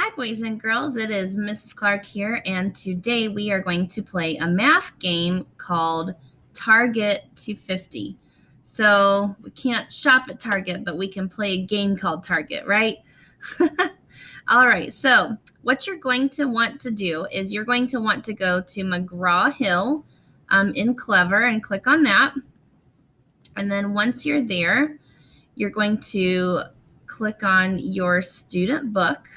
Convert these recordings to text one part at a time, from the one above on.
Hi, boys and girls. It is Mrs. Clark here, and today we are going to play a math game called Target to 50. So we can't shop at Target, but we can play a game called Target, right? All right, so what you're going to want to do is you're going to want to go to McGraw-Hill in Clever and click on that. And then once you're there, you're going to click on your student book.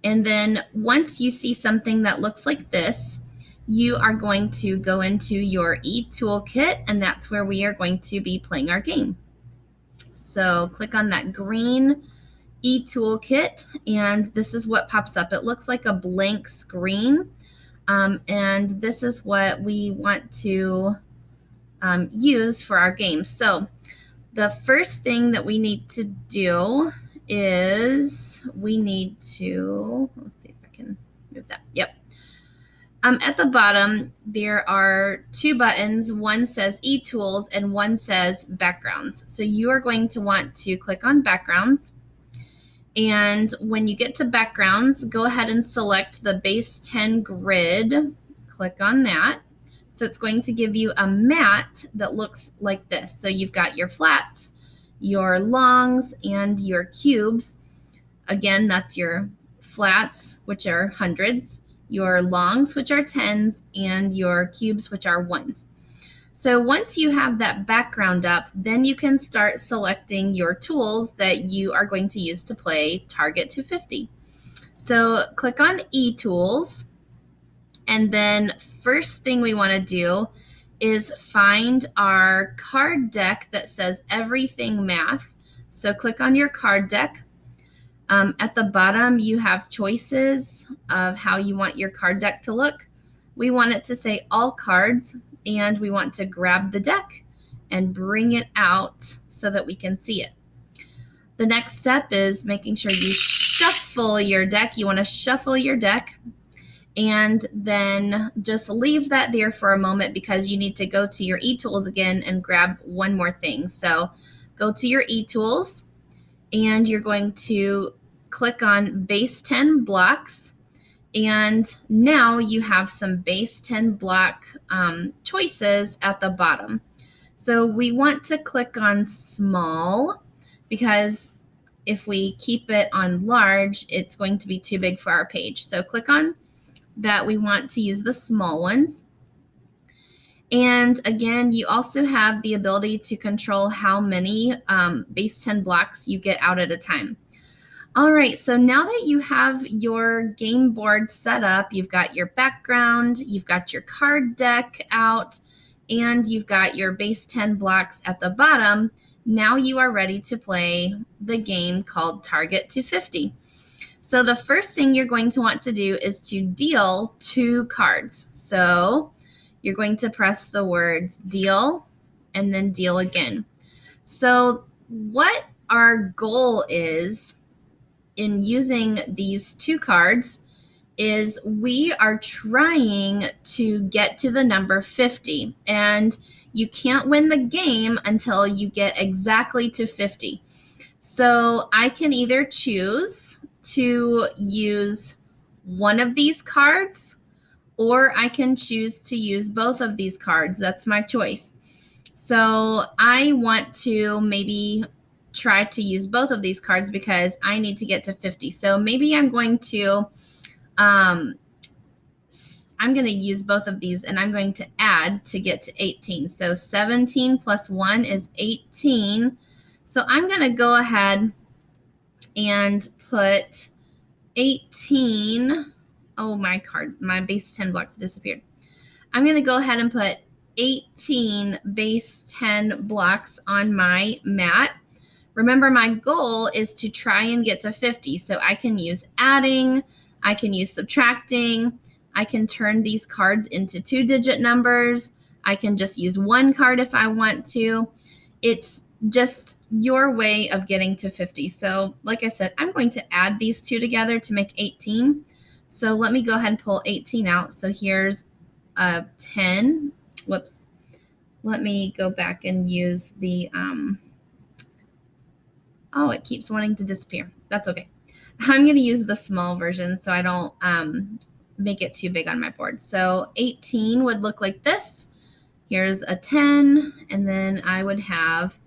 And then once you see something that looks like this, you are going to go into your eToolkit, and that's where we are going to be playing our game. So click on that green eToolkit, and this is what pops up. It looks like a blank screen, and this is what we want to use for our game. So the first thing that we need to do is we need to, let's see if I can move that. Yep. At the bottom, there are two buttons. One says eTools and one says backgrounds. So you are going to want to click on backgrounds. And when you get to backgrounds, go ahead and select the base 10 grid. Click on that. So it's going to give you a mat that looks like this. So you've got your flats, your longs, and your cubes. Again, that's your flats, which are hundreds, your longs, which are tens, and your cubes, which are ones. So once you have that background up, then you can start selecting your tools that you are going to use to play Target to 50. So click on eTools, and then first thing we want to do is find our card deck that says Everything Math. So click on your card deck. At the bottom, you have choices of how you want your card deck to look. We want it to say all cards, and we want to grab the deck and bring it out so that we can see it. The next step is making sure you shuffle your deck. You want to shuffle your deck, and then just leave that there for a moment because you need to go to your eTools again and grab one more thing. So go to your eTools, and you're going to click on base 10 blocks. And now you have some base 10 block choices at the bottom. So we want to click on small because if we keep it on large, it's going to be too big for our page. So click on that. We want to use the small ones. And again, you also have the ability to control how many base 10 blocks you get out at a time. All right, so now that you have your game board set up, you've got your background, you've got your card deck out, and you've got your base 10 blocks at the bottom, now you are ready to play the game called Target to 50. So the first thing you're going to want to do is to deal 2 cards. So you're going to press the words deal and then deal again. So what our goal is in using these 2 cards is we are trying to get to the number 50, and you can't win the game until you get exactly to 50. So I can either choose to use one of these cards, or I can choose to use both of these cards. That's my choice. So I want to maybe try to use both of these cards because I need to get to 50. So maybe I'm going to use both of these, and I'm going to add to get to 18. So 17 plus 1 is 18. So I'm going to go ahead and put 18. Oh, my base 10 blocks disappeared. I'm going to go ahead and put 18 base 10 blocks on my mat. Remember, my goal is to try and get to 50. So I can use adding, I can use subtracting, I can turn these cards into 2-digit numbers. I can just use one card if I want to. It's just your way of getting to 50. So like I said, I'm going to add these 2 together to make 18. So let me go ahead and pull 18 out. So here's 10. Whoops. Let me go back and use the, Oh, it keeps wanting to disappear. That's okay. I'm going to use the small version so I don't make it too big on my board. So 18 would look like this. Here's a 10, and then I would have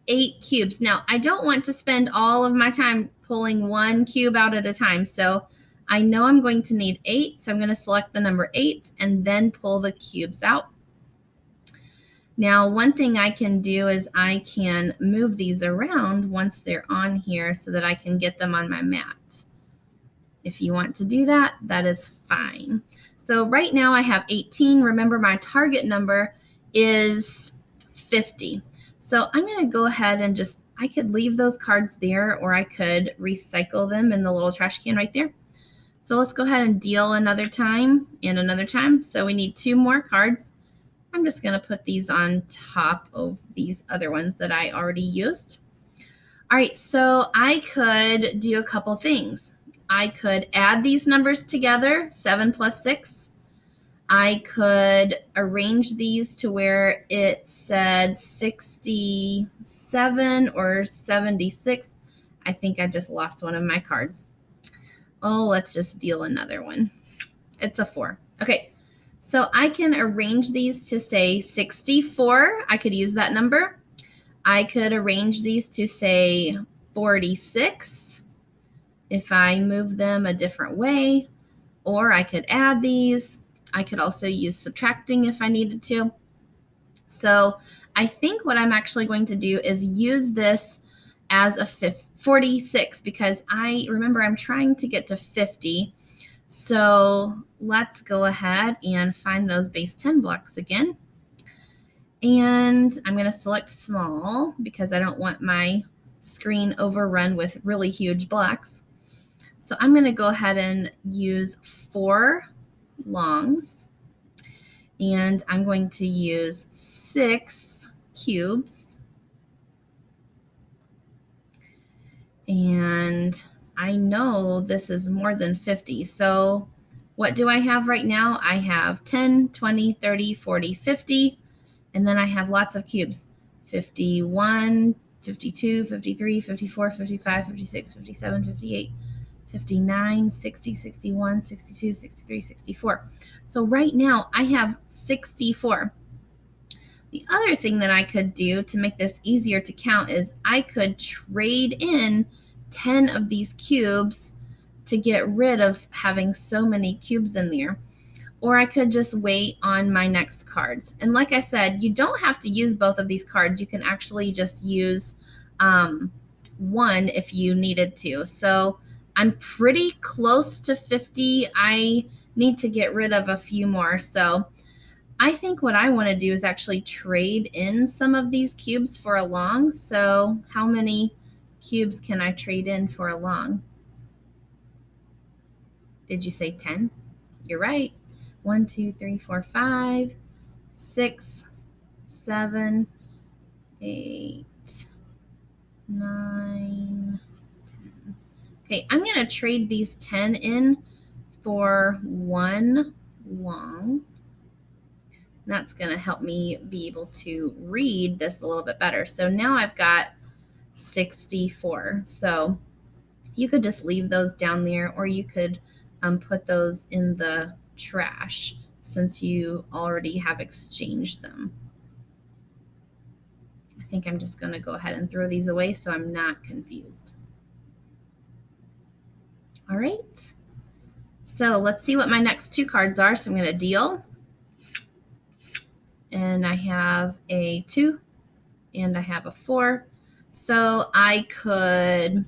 8 cubes. Now, I don't want to spend all of my time pulling one cube out at a time, so I know I'm going to need 8, so I'm going to select the number 8 and then pull the cubes out. Now, one thing I can do is I can move these around once they're on here so that I can get them on my mat. If you want to do that, that is fine. So right now I have 18. Remember, my target number is 50. So I'm going to go ahead and I could leave those cards there, or I could recycle them in the little trash can right there. So let's go ahead and deal another time and another time. So we need 2 more cards. I'm just going to put these on top of these other ones that I already used. All right, so I could do a couple things. I could add these numbers together, 7 plus 6. I could arrange these to where it said 67 or 76. I think I just lost one of my cards. Oh, let's just deal another one. It's a 4. Okay, so I can arrange these to say 64. I could use that number. I could arrange these to say 46 if I move them a different way, or I could add these. I could also use subtracting if I needed to. So I think what I'm actually going to do is use this as a 46, because I remember I'm trying to get to 50. So let's go ahead and find those base 10 blocks again. And I'm going to select small because I don't want my screen overrun with really huge blocks. So I'm going to go ahead and use 4 longs. And I'm going to use 6 cubes. And I know this is more than 50. So what do I have right now? I have 10, 20, 30, 40, 50. And then I have lots of cubes. 51, 52, 53, 54, 55, 56, 57, 58, 59, 60, 61, 62, 63, 64. So right now I have 64. The other thing that I could do to make this easier to count is I could trade in 10 of these cubes to get rid of having so many cubes in there. Or I could just wait on my next cards. And like I said, you don't have to use both of these cards. You can actually just use one if you needed to. So I'm pretty close to 50. I need to get rid of a few more. So I think what I want to do is actually trade in some of these cubes for a long. So how many cubes can I trade in for a long? Did you say 10? You're right. 1, 2, 3, 4, 5, 6, 7, 8, 9, 10. Okay, I'm going to trade these 10 in for 1 long. That's going to help me be able to read this a little bit better. So now I've got 64. So you could just leave those down there, or you could put those in the trash since you already have exchanged them. I think I'm just going to go ahead and throw these away so I'm not confused. All right. So let's see what my next 2 cards are. So I'm going to deal. And I have a 2 and I have a 4. So I could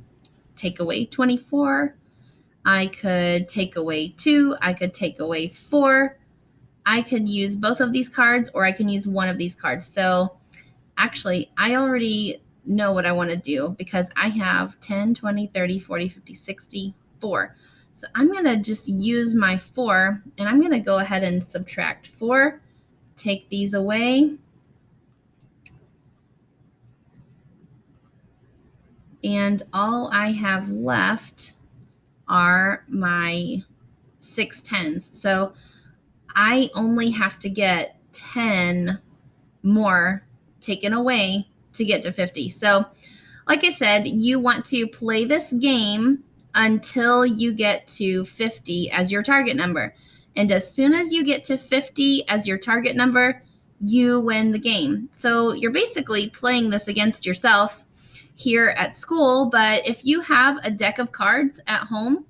take away 24. I could take away 2. I could take away 4. I could use both of these cards, or I can use one of these cards. So actually, I already know what I want to do because I have 10, 20, 30, 40, 50, 64. So I'm going to just use my 4, and I'm going to go ahead and subtract 4. Take these away. And all I have left are my 6 10s. So I only have to get 10 more taken away to get to 50. So Like I said, you want to play this game until you get to 50 as your target number. And as soon as you get to 50 as your target number, you win the game. So you're basically playing this against yourself here at school. But if you have a deck of cards at home,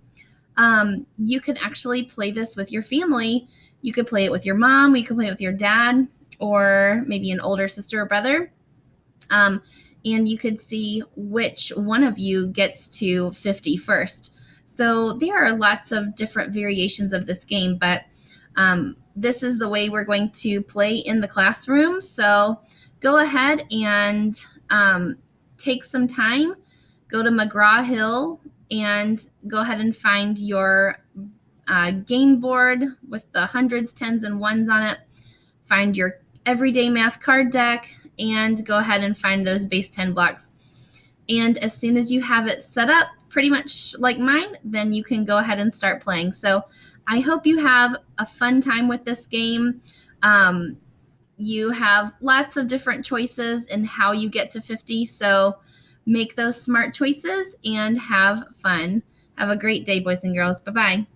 you can actually play this with your family. You could play it with your mom, you could play it with your dad, or maybe an older sister or brother. And you could see which one of you gets to 50 first. So there are lots of different variations of this game, but this is the way we're going to play in the classroom. So go ahead and take some time, go to McGraw-Hill and go ahead and find your game board with the hundreds, tens, and ones on it. Find your everyday math card deck and go ahead and find those base 10 blocks. And as soon as you have it set up, pretty much like mine, then you can go ahead and start playing. So I hope you have a fun time with this game. You have lots of different choices in how you get to 50. So make those smart choices and have fun. Have a great day, boys and girls. Bye-bye.